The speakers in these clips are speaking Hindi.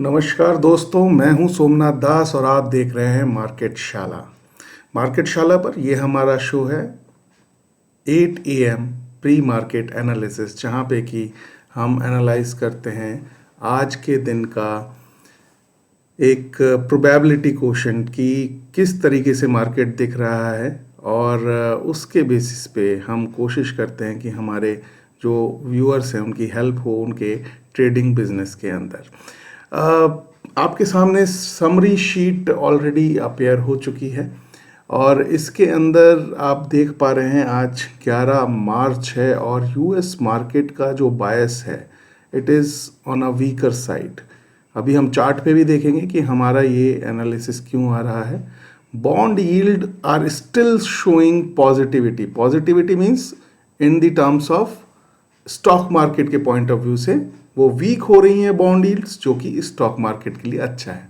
नमस्कार दोस्तों, मैं हूं सोमनाथ दास और आप देख रहे हैं मार्केट शाला पर। यह हमारा शो है 8 AM प्री मार्केट एनालिसिस, जहां पे कि हम एनालाइज करते हैं आज के दिन का एक प्रोबेबिलिटी क्वोशंट की किस तरीके से मार्केट दिख रहा है, और उसके बेसिस पे हम कोशिश करते हैं कि हमारे जो व्यूअर्स हैं उनकी हेल्प हो उनके ट्रेडिंग बिजनेस के अंदर। आपके सामने समरी शीट ऑलरेडी अपेयर हो चुकी है और इसके अंदर आप देख पा रहे हैं आज 11 मार्च है और यूएस मार्केट का जो बायस है it is on a weaker side. अभी हम चार्ट पे भी देखेंगे कि हमारा ये एनालिसिस क्यों आ रहा है। Bond yield are still showing positivity means in the terms of stock market के पॉइंट ऑफ व्यू से वो वीक हो रही हैं बॉन्ड यील्ड्स, जो कि स्टॉक मार्केट के लिए अच्छा है।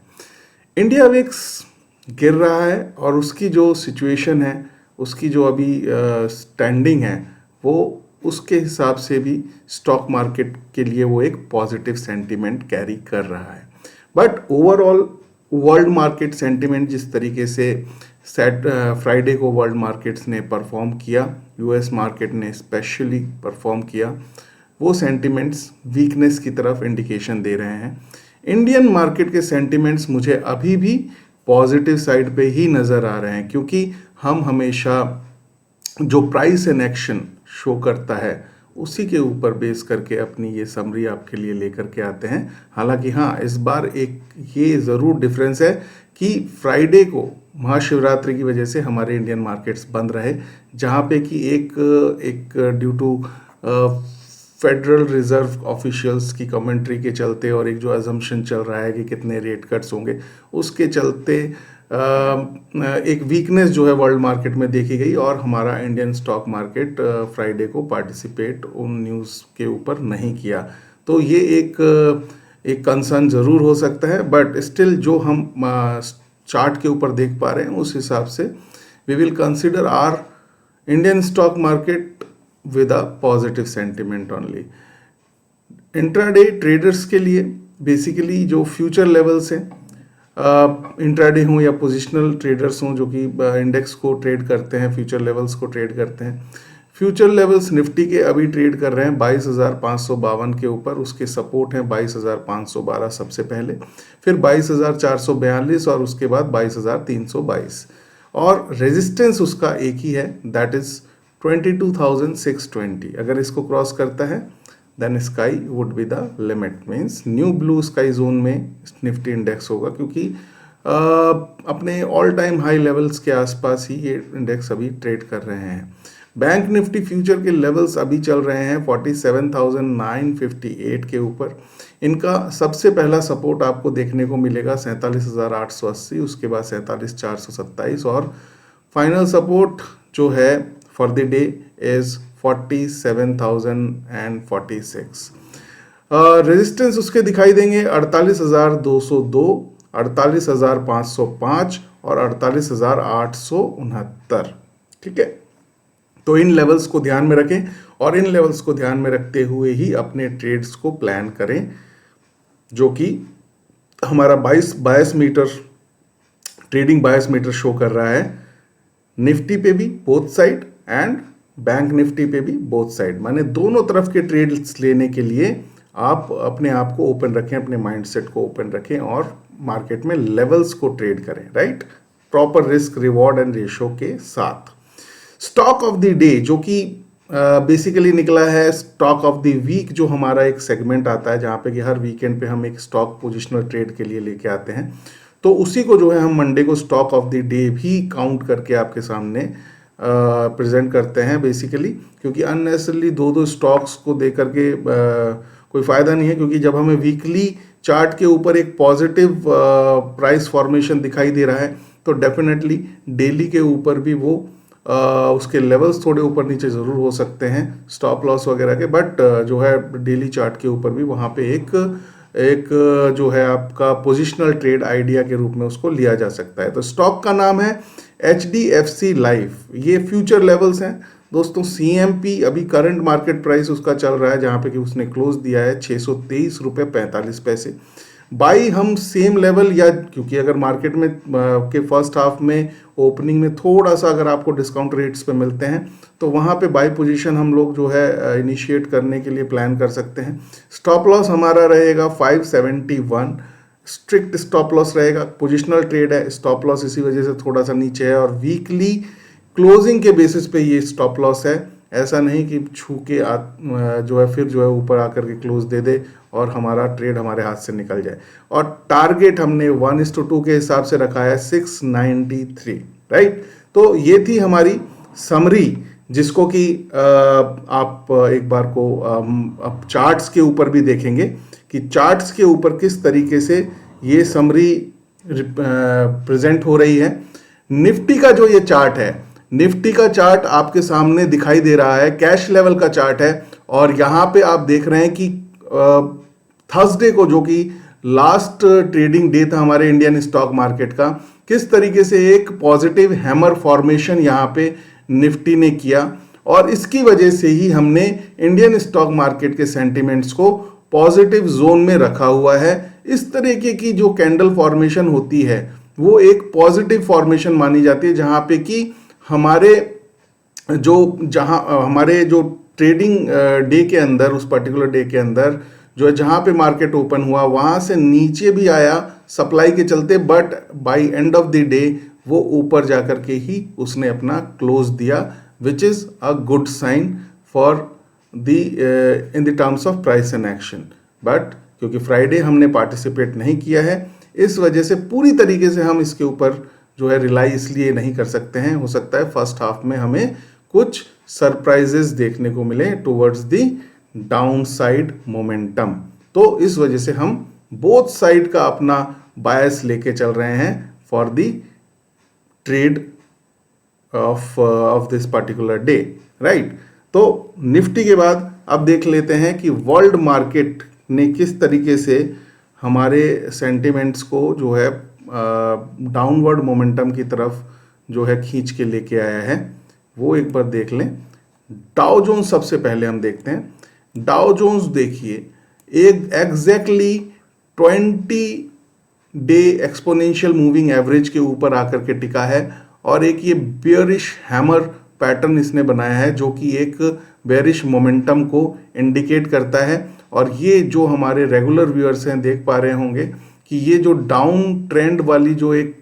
इंडिया विक्स गिर रहा है और उसकी जो सिचुएशन है, उसकी जो अभी स्टैंडिंग है, वो उसके हिसाब से भी स्टॉक मार्केट के लिए वो एक पॉजिटिव सेंटीमेंट कैरी कर रहा है। But overall world market sentiment जिस तरीके से फ्राइडे को वर्ल्ड मार्केट्स ने परफॉर्म किया, यूएस मार्केट ने स्पेशली परफॉर्म किया, वो सेंटिमेंट्स वीकनेस की तरफ इंडिकेशन दे रहे हैं। इंडियन मार्केट के सेंटिमेंट्स मुझे अभी भी पॉजिटिव साइड पे ही नज़र आ रहे हैं, क्योंकि हम हमेशा जो प्राइस एंड एक्शन शो करता है उसी के ऊपर बेस करके अपनी ये समरी आपके लिए लेकर के आते हैं। हालांकि हाँ, इस बार एक ये ज़रूर डिफरेंस है कि फ्राइडे को महाशिवरात्रि की वजह से हमारे इंडियन मार्केट्स बंद रहे, जहाँ पे कि एक due to federal reserve officials की कमेंट्री के चलते और एक जो अजम्पशन चल रहा है कि कितने रेट कट्स होंगे, उसके चलते एक वीकनेस जो है वर्ल्ड मार्केट में देखी गई और हमारा इंडियन स्टॉक मार्केट फ्राइडे को पार्टिसिपेट उन न्यूज़ के ऊपर नहीं किया। तो ये एक कंसर्न ज़रूर हो सकता है, बट स्टिल जो हम चार्ट के ऊपर देख पा रहे हैं उस हिसाब से we will consider our Indian stock market with a positive sentiment only. Intraday traders के लिए बेसिकली जो फ्यूचर लेवल्स हैं, इंट्राडे हों या पोजिशनल ट्रेडर्स हों जो कि इंडेक्स को ट्रेड करते हैं, फ्यूचर लेवल्स को ट्रेड करते हैं, फ्यूचर लेवल्स निफ्टी के अभी ट्रेड कर रहे हैं 22,552 के ऊपर। उसके सपोर्ट हैं 22,512 सबसे पहले, फिर 22,442 और उसके बाद 22,322, और रेजिस्टेंस उसका एक ही है, दैट इज 22,620। अगर इसको क्रॉस करता है then sky would be the limit, means new blue sky zone में निफ्टी इंडेक्स होगा, क्योंकि अपने ऑल टाइम हाई लेवल्स के आसपास ही ये इंडेक्स अभी ट्रेड कर रहे हैं। बैंक निफ्टी फ्यूचर के लेवल्स अभी चल रहे हैं 47,958 के ऊपर। इनका सबसे पहला सपोर्ट आपको देखने को मिलेगा 47,880, उसके बाद 47,427 और फाइनल सपोर्ट जो है for the day is 47,046। Resistance उसके दिखाई देंगे 48,202, 48,505 और 48,869। ठीक है, तो इन लेवल्स को ध्यान में रखें और इन लेवल्स को ध्यान में रखते हुए ही अपने ट्रेड्स को प्लान करें, जो कि हमारा 22 मीटर ट्रेडिंग 22 मीटर शो कर रहा है निफ्टी पे भी both side and bank Nifty पे भी बोथ साइड, माने दोनों तरफ के ट्रेड्स लेने के लिए आप अपने आप को ओपन रखें, अपने माइंडसेट को ओपन रखें और मार्केट में लेवल्स को ट्रेड करें, right, proper risk reward and ratio के साथ। स्टॉक ऑफ द डे जो कि बेसिकली निकला है स्टॉक ऑफ द वीक, जो हमारा एक सेगमेंट आता है जहाँ पे कि हर वीकेंड पे हम एक स्टॉक पोजिशनल ट्रेड के लिए लेके आते हैं, तो उसी को जो है हम मंडे को स्टॉक ऑफ द डे भी काउंट करके आपके सामने प्रेजेंट करते हैं बेसिकली, क्योंकि अननेसेसरली दो स्टॉक्स को दे करके कोई फ़ायदा नहीं है, क्योंकि जब हमें वीकली चार्ट के ऊपर एक पॉजिटिव प्राइस फॉर्मेशन दिखाई दे रहा है तो डेफिनेटली डेली के ऊपर भी वो उसके लेवल्स थोड़े ऊपर नीचे ज़रूर हो सकते हैं स्टॉप लॉस वगैरह के, बट जो है डेली चार्ट के ऊपर भी वहाँ पे एक जो है आपका पोजिशनल ट्रेड आइडिया के रूप में उसको लिया जा सकता है। तो स्टॉक का नाम है HDFC लाइफ, ये फ्यूचर लेवल्स हैं दोस्तों। CMP अभी करंट मार्केट प्राइस उसका चल रहा है जहाँ पे कि उसने क्लोज दिया है 623 रुपये 45 पैसे। बाई हम सेम लेवल, या क्योंकि अगर मार्केट में के फर्स्ट हाफ में ओपनिंग में थोड़ा सा अगर आपको डिस्काउंट रेट्स पे मिलते हैं तो वहाँ पे बाई पोजीशन हम लोग जो है इनिशिएट करने के लिए प्लान कर सकते हैं। स्टॉप लॉस हमारा रहेगा 571, स्ट्रिक्ट स्टॉप लॉस रहेगा। पोजिशनल ट्रेड है, स्टॉप लॉस इसी वजह से थोड़ा सा नीचे है, और वीकली क्लोजिंग के बेसिस पे ये स्टॉप लॉस है। ऐसा नहीं कि छू के जो है फिर जो है ऊपर आकर के क्लोज दे दे और हमारा ट्रेड हमारे हाथ से निकल जाए। और टारगेट हमने 1:2 के हिसाब से रखा है 693, राइट। तो ये थी हमारी समरी, जिसको कि आप एक बार को अब चार्ट्स के ऊपर भी देखेंगे कि चार्ट्स के ऊपर किस तरीके से ये समरी प्रेजेंट हो रही है। निफ्टी का जो ये चार्ट है, निफ्टी का चार्ट आपके सामने दिखाई दे रहा है, कैश लेवल का चार्ट है, और यहां पे आप देख रहे हैं कि थर्सडे को, जो कि लास्ट ट्रेडिंग डे था हमारे इंडियन स्टॉक मार्केट का, किस तरीके से एक पॉजिटिव हैमर फॉर्मेशन यहां पे निफ्टी ने किया, और इसकी वजह से ही हमने इंडियन स्टॉक मार्केट के सेंटिमेंट्स को पॉजिटिव जोन में रखा हुआ है। इस तरीके की जो कैंडल फॉर्मेशन होती है वो एक पॉजिटिव फॉर्मेशन मानी जाती है, जहां पे कि हमारे जो ट्रेडिंग डे के अंदर, उस पर्टिकुलर डे के अंदर जो है जहां पे मार्केट ओपन हुआ वहां से नीचे भी आया सप्लाई के चलते, but by end of the day वो ऊपर जाकर के ही उसने अपना क्लोज दिया, which is a good sign for the in the terms of price and action. But क्योंकि फ्राइडे हमने पार्टिसिपेट नहीं किया है, इस वजह से पूरी तरीके से हम इसके ऊपर जो है रिलाई इसलिए नहीं कर सकते हैं। हो सकता है फर्स्ट हाफ में हमें कुछ सरप्राइजेस देखने को मिले towards the down side momentum. तो इस वजह से हम बोथ साइड का अपना बायस लेके चल रहे हैं for the trade off this particular day, right. तो निफ्टी के बाद अब देख लेते हैं कि वर्ल्ड मार्केट ने किस तरीके से हमारे सेंटिमेंट्स को जो है डाउनवर्ड मोमेंटम की तरफ जो है खींच के लेके आया है, वो एक बार देख लें। डाउ जोन्स सबसे पहले हम देखते हैं। डाउ जोन्स देखिए, एक exactly 20 day exponential moving average के ऊपर आकर के टिका है, और एक ये बेयरिश हैमर पैटर्न इसने बनाया है जो कि एक बेयरिश मोमेंटम को इंडिकेट करता है। और ये जो हमारे रेगुलर व्यूअर्स हैं देख पा रहे होंगे कि ये जो डाउन ट्रेंड वाली जो एक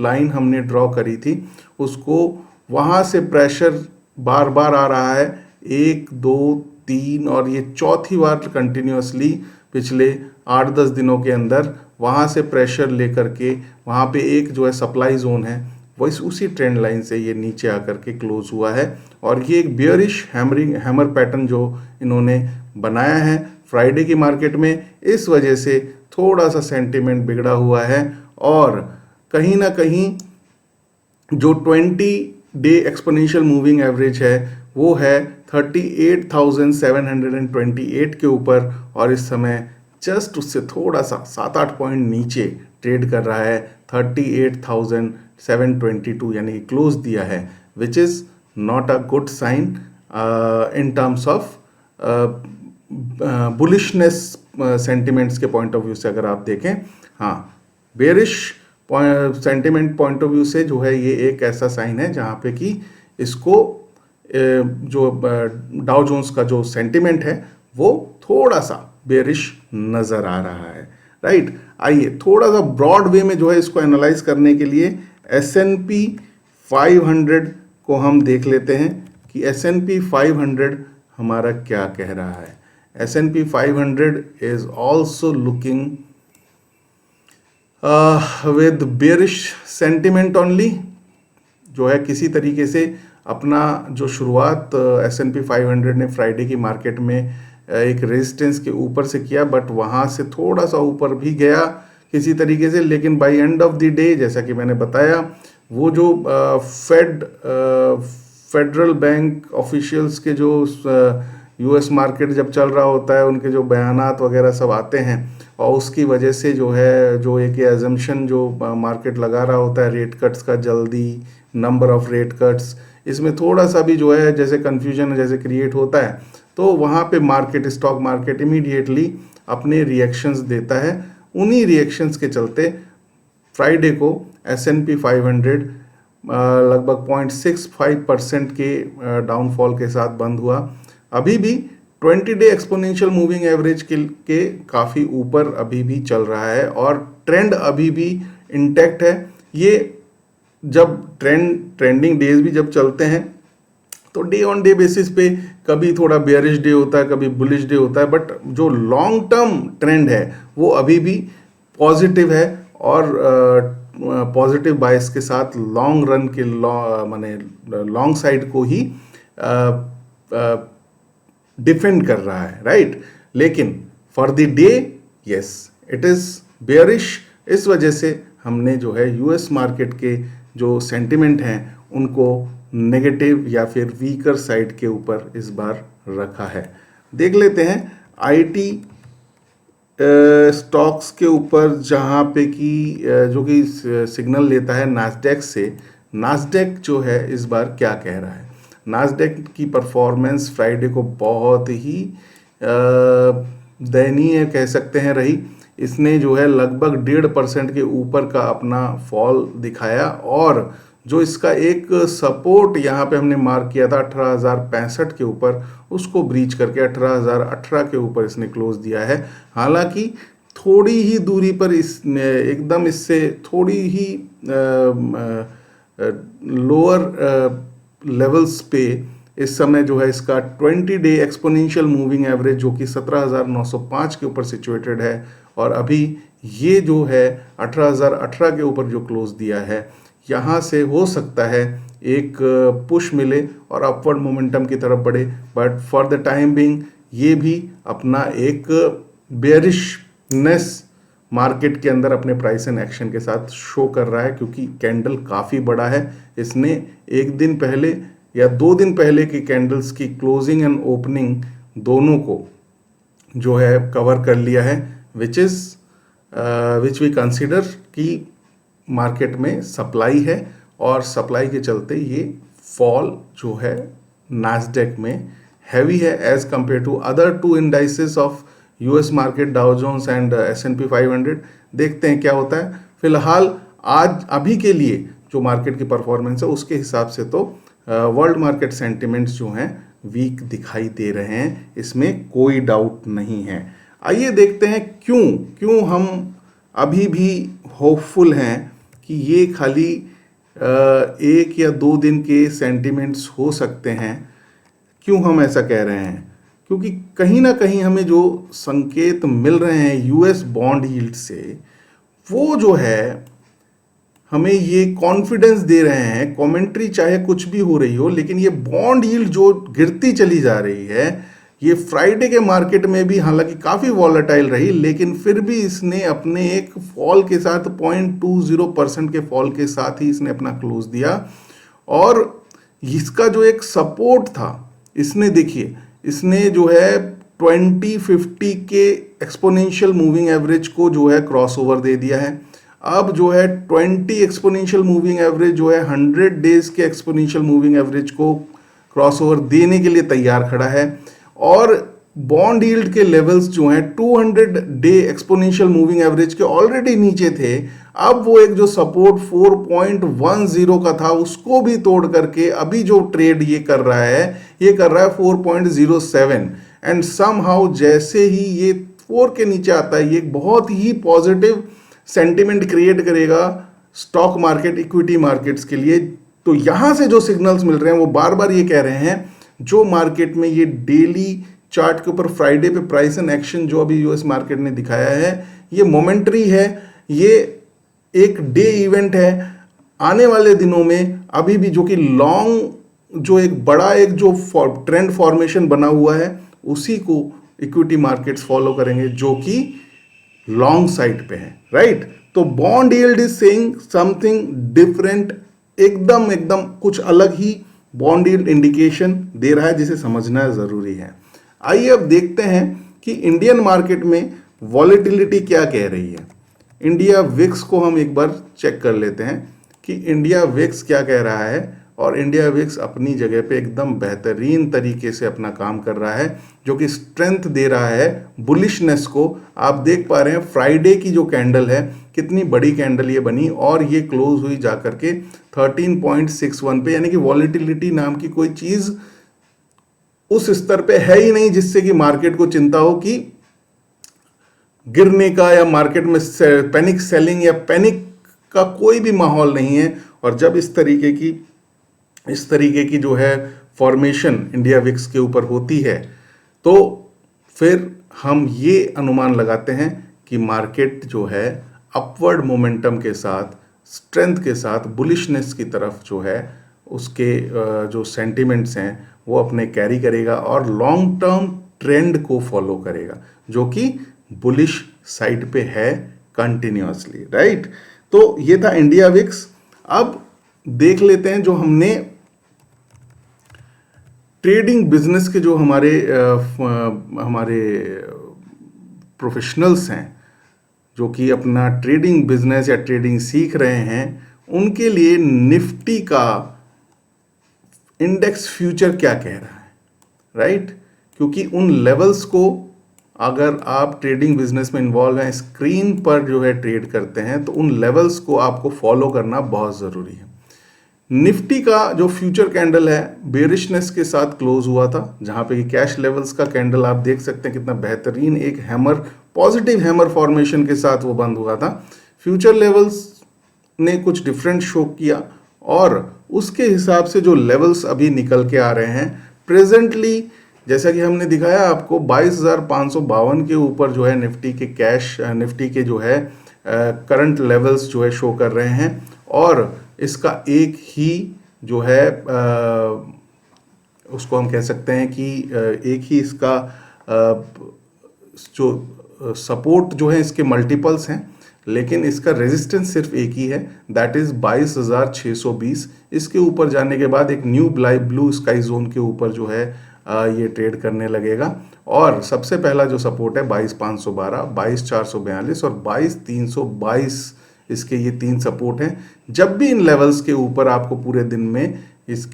लाइन हमने ड्रॉ करी थी, उसको वहाँ से प्रेशर बार बार आ रहा है, 1 2 3, और ये चौथी बार कंटिन्यूसली पिछले 8-10 दिनों के अंदर वहाँ से प्रेशर लेकर के वहाँ पे एक जो है सप्लाई जोन है, वही उसी ट्रेंड लाइन से ये नीचे आकर के क्लोज हुआ है। और ये एक बियरिश हैमर पैटर्न जो इन्होंने बनाया है फ्राइडे की मार्केट में, इस वजह से थोड़ा सा सेंटिमेंट बिगड़ा हुआ है, और कहीं ना कहीं जो 20 डे एक्सपोनेंशियल मूविंग एवरेज है वो है 38,728 के ऊपर, और इस समय जस्ट उससे थोड़ा सा 7-8 पॉइंट नीचे ट्रेड कर रहा है 38,722, यानी कि क्लोज दिया है, which is not a good sign in terms of bullishness sentiments के पॉइंट ऑफ व्यू से अगर आप देखें। हाँ, bearish sentiment point of view से जो है ये एक ऐसा साइन है जहाँ पे कि इसको जो डाउ जोन्स का जो सेंटिमेंट है वो थोड़ा सा बेरिश नज़र आ रहा है, राइट। आइए थोड़ा सा ब्रॉड वे में जो है इसको एनालाइज करने के लिए S&P 500 को हम देख लेते हैं कि S&P 500 हमारा क्या कह रहा है। S&P 500 is also looking with bearish sentiment only, जो है किसी तरीके से अपना जो शुरुआत S&P 500 ने फ्राइडे की मार्केट में एक रेजिस्टेंस के ऊपर से किया, बट वहाँ से थोड़ा सा ऊपर भी गया किसी तरीके से, लेकिन by end of the day जैसा कि मैंने बताया वो जो फेडरल बैंक ऑफिशियल्स के जो US मार्केट जब चल रहा होता है उनके जो बयानात वगैरह सब आते हैं, और उसकी वजह से जो है जो एक एजम्पशन जो मार्केट लगा रहा होता है रेट कट्स का, जल्दी नंबर ऑफ रेट कट्स, इसमें थोड़ा सा भी जो है जैसे कन्फ्यूजन जैसे क्रिएट होता है, तो वहाँ पे मार्केट, स्टॉक मार्केट इमीडिएटली अपने रिएक्शंस देता है उन्हीं रिएक्शंस के चलते फ्राइडे को S&P 500 लगभग 0.65% के डाउनफॉल के साथ बंद हुआ। अभी भी 20-डे एक्सपोनेंशियल मूविंग एवरेज के काफ़ी ऊपर अभी भी चल रहा है और ट्रेंड अभी भी इंटैक्ट है। ये जब ट्रेंडिंग डेज भी जब चलते हैं तो डे ऑन डे बेसिस पे कभी थोड़ा बेयरिश डे होता है, कभी बुलिश डे होता है, बट जो लॉन्ग टर्म ट्रेंड है वो अभी भी पॉजिटिव है और पॉजिटिव बायस के साथ लॉन्ग रन के माने लॉन्ग साइड को ही डिफेंड कर रहा है, राइट। लेकिन for the day yes it is bearish. इस वजह से हमने जो है यूएस मार्केट के जो सेंटिमेंट हैं उनको नेगेटिव या फिर वीकर साइड के ऊपर इस बार रखा है। देख लेते हैं आईटी स्टॉक्स के ऊपर, जहाँ पे कि जो कि सिग्नल लेता है नास्डैक से। नास्डैक जो है इस बार क्या कह रहा है? नास्डैक की परफॉर्मेंस फ्राइडे को बहुत ही दयनीय कह सकते हैं रही। इसने जो है लगभग 1.5% के ऊपर का अपना फॉल दिखाया और जो इसका एक सपोर्ट यहाँ पे हमने मार्क किया था 18,065 के ऊपर, उसको ब्रीच करके 18,018 के ऊपर इसने क्लोज दिया है। हालांकि थोड़ी ही दूरी पर इसने एकदम इससे थोड़ी ही लोअर लेवल्स पे इस समय जो है इसका 20-डे एक्सपोनेंशियल मूविंग एवरेज जो कि 17,905 के ऊपर सिचुएटेड है और अभी ये जो है 18,018 के ऊपर जो क्लोज दिया है, यहाँ से हो सकता है एक पुश मिले और अपवर्ड मोमेंटम की तरफ बढ़े। But for the time being ये भी अपना एक बेयरिशनेस मार्केट के अंदर अपने प्राइस एंड एक्शन के साथ शो कर रहा है, क्योंकि कैंडल काफ़ी बड़ा है। इसने एक दिन पहले या 2 दिन पहले की कैंडल्स की क्लोजिंग एंड ओपनिंग दोनों को जो है कवर कर लिया है, विच वी कंसिडर कि मार्केट में सप्लाई है और सप्लाई के चलते ये फॉल जो है नास्डैक में हैवी है as compare to other 2 indices of US market, Dow Jones and S&P 500। देखते हैं क्या होता है। फिलहाल आज अभी के लिए जो मार्केट की परफॉर्मेंस है उसके हिसाब से तो वर्ल्ड मार्केट सेंटिमेंट्स जो हैं वीक दिखाई दे रहे हैं, इसमें कोई डाउट नहीं है। आइए देखते हैं क्यों हम अभी भी होपफुल हैं कि ये खाली 1 या 2 दिन के सेंटिमेंट्स हो सकते हैं। क्यों हम ऐसा कह रहे हैं? क्योंकि कहीं ना कहीं हमें जो संकेत मिल रहे हैं यूएस बॉन्ड यील्ड से, वो जो है हमें ये कॉन्फिडेंस दे रहे हैं। कमेंट्री चाहे कुछ भी हो रही हो, लेकिन ये बॉन्ड यील्ड जो गिरती चली जा रही है, ये फ्राइडे के मार्केट में भी हालांकि काफ़ी वॉलेटाइल रही, लेकिन फिर भी इसने अपने एक फॉल के साथ 0.20% के फॉल के साथ ही इसने अपना क्लोज दिया। और इसका जो एक सपोर्ट था, इसने देखिए इसने जो है 2050 के एक्सपोनेंशियल मूविंग एवरेज को जो है क्रॉसओवर दे दिया है। अब जो है 20 एक्सपोनेंशियल मूविंग एवरेज जो है 100 डेज के एक्सपोनेंशियल मूविंग एवरेज को क्रॉसओवर देने के लिए तैयार खड़ा है। और बॉन्ड यील्ड के लेवल्स जो हैं 200 डे एक्सपोनेंशियल मूविंग एवरेज के ऑलरेडी नीचे थे, अब वो एक जो सपोर्ट 4.10 का था उसको भी तोड़ करके अभी जो ट्रेड ये कर रहा है 4.07 एंड समहाउ जैसे ही ये 4 के नीचे आता है, ये बहुत ही पॉजिटिव सेंटिमेंट क्रिएट करेगा स्टॉक मार्केट, इक्विटी मार्केट्स के लिए। तो यहां से जो सिग्नल्स मिल रहे हैं वो बार बार ये कह रहे हैं, जो मार्केट में ये डेली चार्ट के ऊपर फ्राइडे पे प्राइस एंड एक्शन जो अभी यूएस मार्केट ने दिखाया है, ये मोमेंटरी है, ये एक डे इवेंट है। आने वाले दिनों में अभी भी जो कि लॉन्ग जो एक बड़ा एक जो ट्रेंड फॉर्मेशन बना हुआ है उसी को इक्विटी मार्केट्स फॉलो करेंगे, जो कि लॉन्ग साइड पे है, राइट। तो bond yield is saying something different, एकदम कुछ अलग ही बॉन्ड यील्ड इंडिकेशन दे रहा है, जिसे समझना जरूरी है। आइए अब देखते हैं कि इंडियन मार्केट में वॉलेटिलिटी क्या कह रही है। इंडिया विक्स को हम एक बार चेक कर लेते हैं कि इंडिया विक्स क्या कह रहा है। और इंडिया विक्स अपनी जगह पे एकदम बेहतरीन तरीके से अपना काम कर रहा है, जो कि स्ट्रेंथ दे रहा है बुलिशनेस को। आप देख पा रहे हैं फ्राइडे की जो कैंडल है, कितनी बड़ी कैंडल ये बनी और ये क्लोज हुई जाकर के 13.61 पे, यानी कि वॉलेटिलिटी नाम की कोई चीज उस स्तर पे है ही नहीं जिससे कि मार्केट को चिंता हो कि गिरने का, या मार्केट में पैनिक सेलिंग या पैनिक का कोई भी माहौल नहीं है। और जब इस तरीके की जो है फॉर्मेशन इंडिया विक्स के ऊपर होती है, तो फिर हम ये अनुमान लगाते हैं कि मार्केट जो है अपवर्ड मोमेंटम के साथ, स्ट्रेंथ के साथ, बुलिशनेस की तरफ जो है उसके जो सेंटिमेंट्स हैं वो अपने कैरी करेगा और लॉन्ग टर्म ट्रेंड को फॉलो करेगा, जो कि बुलिश साइड पे है कंटिन्यूअसली, राइट। तो ये था इंडिया विक्स। अब देख लेते हैं जो हमने ट्रेडिंग बिजनेस के जो हमारे प्रोफेशनल्स हैं, जो कि अपना ट्रेडिंग बिजनेस या ट्रेडिंग सीख रहे हैं, उनके लिए निफ्टी का इंडेक्स फ्यूचर क्या कह रहा है, राइट। क्योंकि उन लेवल्स को, अगर आप ट्रेडिंग बिजनेस में इन्वॉल्व हैं, स्क्रीन पर जो है ट्रेड करते हैं, तो उन लेवल्स को आपको फॉलो करना बहुत ज़रूरी है। निफ्टी का जो फ्यूचर कैंडल है बेरिशनेस के साथ क्लोज हुआ था, जहां पे कैश लेवल्स का कैंडल आप देख सकते हैं कितना बेहतरीन एक हैमर, पॉजिटिव हैमर फॉर्मेशन के साथ वो बंद हुआ था। फ्यूचर लेवल्स ने कुछ डिफरेंट शो किया और उसके हिसाब से जो लेवल्स अभी निकल के आ रहे हैं प्रेजेंटली, जैसा कि हमने दिखाया आपको 22,552 के ऊपर जो है निफ्टी के जो है करंट लेवल्स जो है शो कर रहे हैं। और इसका एक ही जो है उसको हम कह सकते हैं कि एक ही इसका जो सपोर्ट जो है इसके मल्टीपल्स हैं, लेकिन इसका रेजिस्टेंस सिर्फ एक ही है, दैट इज 22,620। इसके ऊपर जाने के बाद एक न्यू ब्लू स्काई जोन के ऊपर जो है ये ट्रेड करने लगेगा। और सबसे पहला जो सपोर्ट है 22,512, 22,442 और 22,322, इसके ये तीन सपोर्ट हैं। जब भी इन लेवल्स के ऊपर आपको पूरे दिन में इस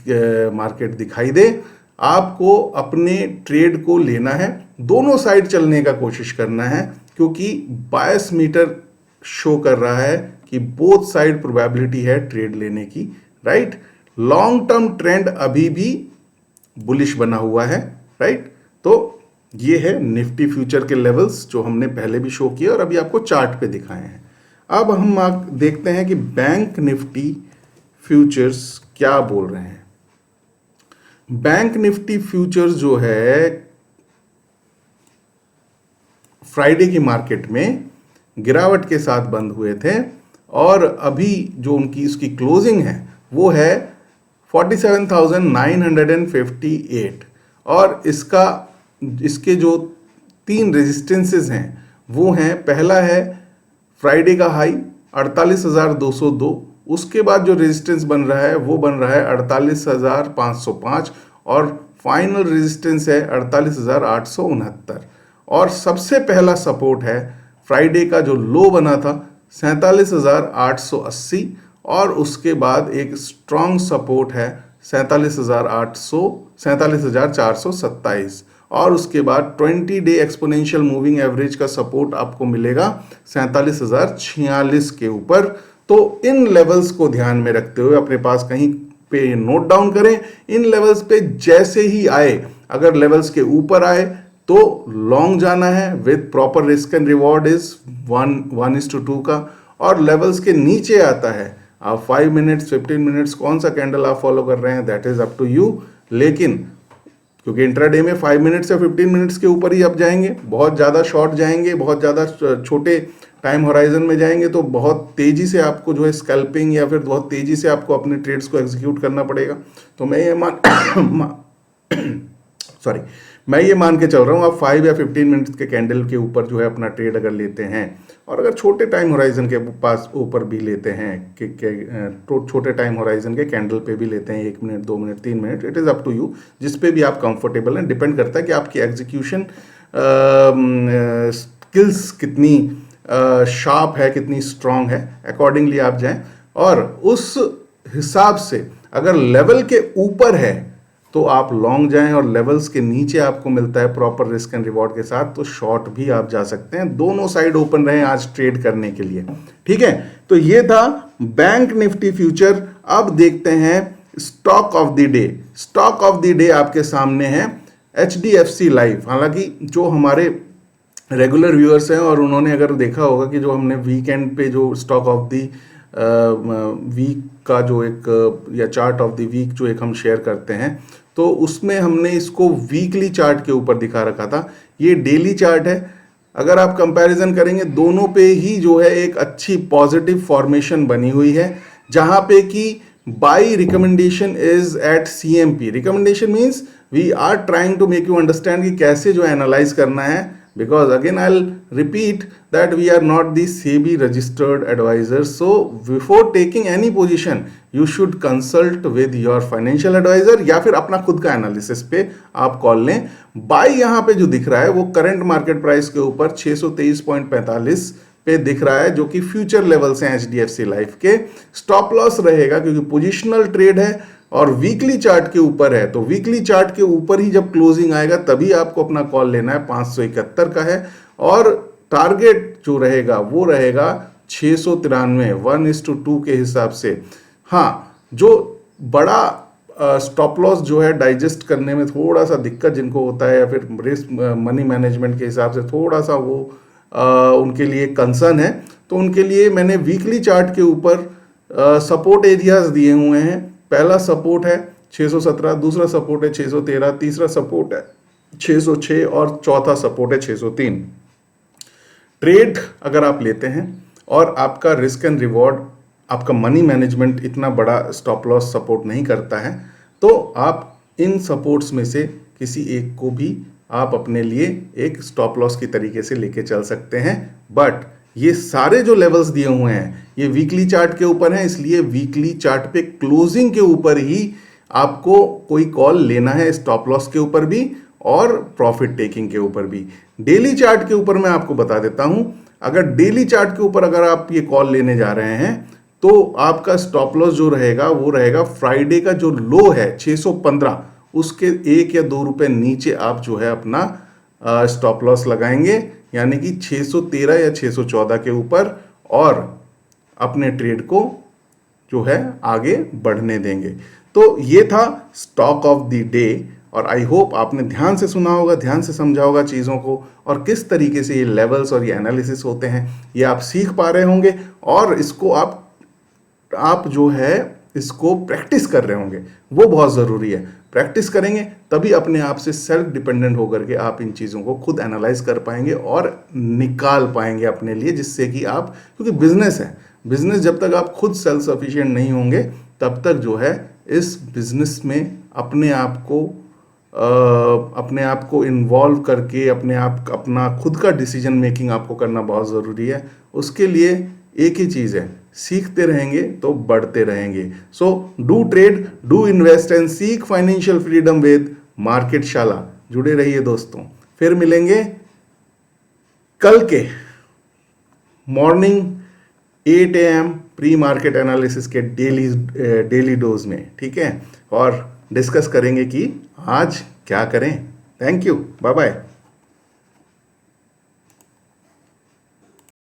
मार्केट दिखाई दे, आपको अपने ट्रेड को लेना है, दोनों साइड चलने का कोशिश करना है, क्योंकि बायस मीटर शो कर रहा है कि बोथ साइड प्रोबेबिलिटी है ट्रेड लेने की, राइट। लॉन्ग टर्म ट्रेंड अभी भी बुलिश बना हुआ है, राइट। तो ये है निफ्टी फ्यूचर के लेवल्स जो हमने पहले भी शो किए और अभी आपको चार्ट पे दिखाए हैं। अब हम देखते हैं कि बैंक निफ्टी फ्यूचर्स क्या बोल रहे हैं। बैंक निफ्टी फ्यूचर्स जो है फ्राइडे की मार्केट में गिरावट के साथ बंद हुए थे और अभी जो उनकी इसकी क्लोजिंग है वो है 47,958 और इसके जो तीन रेजिस्टेंसेस हैं वो हैं, पहला है फ्राइडे का हाई 48,202, उसके बाद जो रेजिस्टेंस बन रहा है वो बन रहा है 48,505 और फाइनल रेजिस्टेंस है 48,869। और सबसे पहला सपोर्ट है फ्राइडे का जो लो बना था 47,880 और उसके बाद एक स्ट्रॉन्ग सपोर्ट है 47,427 और उसके बाद 20 डे एक्सपोनेंशियल मूविंग एवरेज का सपोर्ट आपको मिलेगा 47,046 के ऊपर। तो इन लेवल्स को ध्यान में रखते हुए अपने पास कहीं पे नोट डाउन करें। इन लेवल्स पे जैसे ही आए, अगर लेवल्स के ऊपर आए तो लॉन्ग जाना है with proper risk and reward is 1:2 का, और लेवल्स के नीचे आता है, आप 5 मिनट्स 15 मिनट्स कौन सा कैंडल आप फॉलो कर रहे हैं that is up to you. लेकिन क्योंकि इंट्राडे में 5 मिनट्स या 15 मिनट्स के ऊपर ही आप जाएंगे, बहुत ज़्यादा शॉर्ट जाएंगे, बहुत ज़्यादा छोटे टाइम होराइजन में जाएंगे तो बहुत तेज़ी से आपको जो है स्कैल्पिंग या फिर बहुत तेज़ी से आपको अपने ट्रेड्स को एग्जीक्यूट करना पड़ेगा। तो मैं ये मान के चल रहा हूँ आप 5 या 15 मिनट्स के कैंडल के ऊपर जो है अपना ट्रेड अगर लेते हैं और अगर छोटे टाइम होराइजन के पास ऊपर भी लेते हैं तो छोटे टाइम होराइजन के कैंडल पे भी लेते हैं 1 minute 2 minute 3 minute, it is up to you, जिस पे भी आप कंफर्टेबल हैं। डिपेंड करता है कि आपकी एग्जीक्यूशन स्किल्स कितनी शार्प है, कितनी स्ट्रांग है, अकॉर्डिंगली आप जाएं और उस हिसाब से अगर लेवल के ऊपर है तो आप लॉन्ग जाएं, और लेवल्स के नीचे आपको मिलता है प्रॉपर रिस्क एंड रिवॉर्ड के साथ तो शॉर्ट भी आप जा सकते हैं। दोनों साइड ओपन रहे आज ट्रेड करने के लिए, ठीक है। तो ये था बैंक निफ्टी फ्यूचर। अब देखते हैं stock of the day. Stock of the day आपके सामने है HDFC लाइफ। हालांकि जो हमारे रेगुलर व्यूअर्स हैं और उन्होंने अगर देखा होगा कि जो हमने वीकेंड पे जो स्टॉक ऑफ दी वीक का जो एक या चार्ट ऑफ द वीक जो एक हम शेयर करते हैं, तो उसमें हमने इसको वीकली चार्ट के ऊपर दिखा रखा था। ये डेली चार्ट है। अगर आप कंपैरिजन करेंगे दोनों पे ही जो है एक अच्छी पॉजिटिव फॉर्मेशन बनी हुई है, जहां पे कि buy recommendation is at CMP। Recommendation means we are trying to make you understand कि कैसे जो एनालाइज करना है, because again I'll repeat that we are not the SEBI registered advisors, so before taking any position you should consult with your financial advisor या फिर अपना खुद का एनालिसिस पे आप कॉल लें। बाई यहाँ पे जो दिख रहा है वो करंट मार्केट प्राइस के ऊपर 623.45 पे दिख रहा है, जो कि फ्यूचर लेवल्स हैं HDFC लाइफ के। स्टॉप लॉस रहेगा क्योंकि पोजिशनल ट्रेड है और वीकली चार्ट के ऊपर है, तो वीकली चार्ट के ऊपर ही जब क्लोजिंग आएगा तभी आपको अपना कॉल लेना है। 571 का है और टारगेट जो रहेगा वो रहेगा 693 1:2 के हिसाब से। हाँ, जो बड़ा स्टॉप लॉस जो है डाइजेस्ट करने में थोड़ा सा दिक्कत जिनको होता है या फिर रिस्क मनी मैनेजमेंट के हिसाब से थोड़ा सा वो उनके लिए कंसर्न है, तो उनके लिए मैंने वीकली चार्ट के ऊपर सपोर्ट एरियाज दिए हुए हैं। पहला सपोर्ट है 617, दूसरा सपोर्ट है 613, तीसरा सपोर्ट है 606 और चौथा सपोर्ट है 603। ट्रेड अगर आप लेते हैं और आपका रिस्क एंड रिवॉर्ड, आपका मनी मैनेजमेंट इतना बड़ा स्टॉप लॉस सपोर्ट नहीं करता है, तो आप इन सपोर्ट्स में से किसी एक को भी आप अपने लिए एक स्टॉप लॉस की तरीके से लेके चल सकते हैं। बट ये सारे जो लेवल्स दिए हुए हैं ये वीकली चार्ट के ऊपर हैं, इसलिए वीकली चार्ट पे क्लोजिंग के ऊपर ही आपको कोई कॉल लेना है, स्टॉप लॉस के ऊपर भी और प्रॉफिट टेकिंग के ऊपर भी। डेली चार्ट के ऊपर मैं आपको बता देता हूं, अगर डेली चार्ट के ऊपर अगर आप ये कॉल लेने जा रहे हैं तो आपका स्टॉप लॉस जो रहेगा वो रहेगा फ्राइडे का जो लो है 615, उसके 1 या 2 रुपए नीचे आप जो है अपना स्टॉप लॉस लगाएंगे, यानी कि 613 या 614 के ऊपर, और अपने ट्रेड को जो है आगे बढ़ने देंगे। तो ये था स्टॉक ऑफ द डे, और आई होप आपने ध्यान से सुना होगा, ध्यान से समझा होगा चीज़ों को, और किस तरीके से ये लेवल्स और ये एनालिसिस होते हैं ये आप सीख पा रहे होंगे, और इसको आप जो है इसको प्रैक्टिस कर रहे होंगे। वो बहुत ज़रूरी है। प्रैक्टिस करेंगे तभी अपने आप से सेल्फ डिपेंडेंट होकर के आप इन चीज़ों को खुद एनालाइज कर पाएंगे और निकाल पाएंगे अपने लिए, जिससे कि आप, क्योंकि बिजनेस है, बिजनेस जब तक आप खुद सेल्फ सफिशिएंट नहीं होंगे तब तक जो है इस बिजनेस में अपने आप को इन्वॉल्व करके अपना खुद का डिसीजन मेकिंग आपको करना बहुत ज़रूरी है। उसके लिए एक ही चीज़ है, सीखते रहेंगे तो बढ़ते रहेंगे। So do trade, do invest and seek financial freedom with market शाला। जुड़े रहिए दोस्तों, फिर मिलेंगे कल के morning 8 AM pre market analysis के डेली डोज में, ठीक है, और डिस्कस करेंगे कि आज क्या करें। Thank you, bye bye.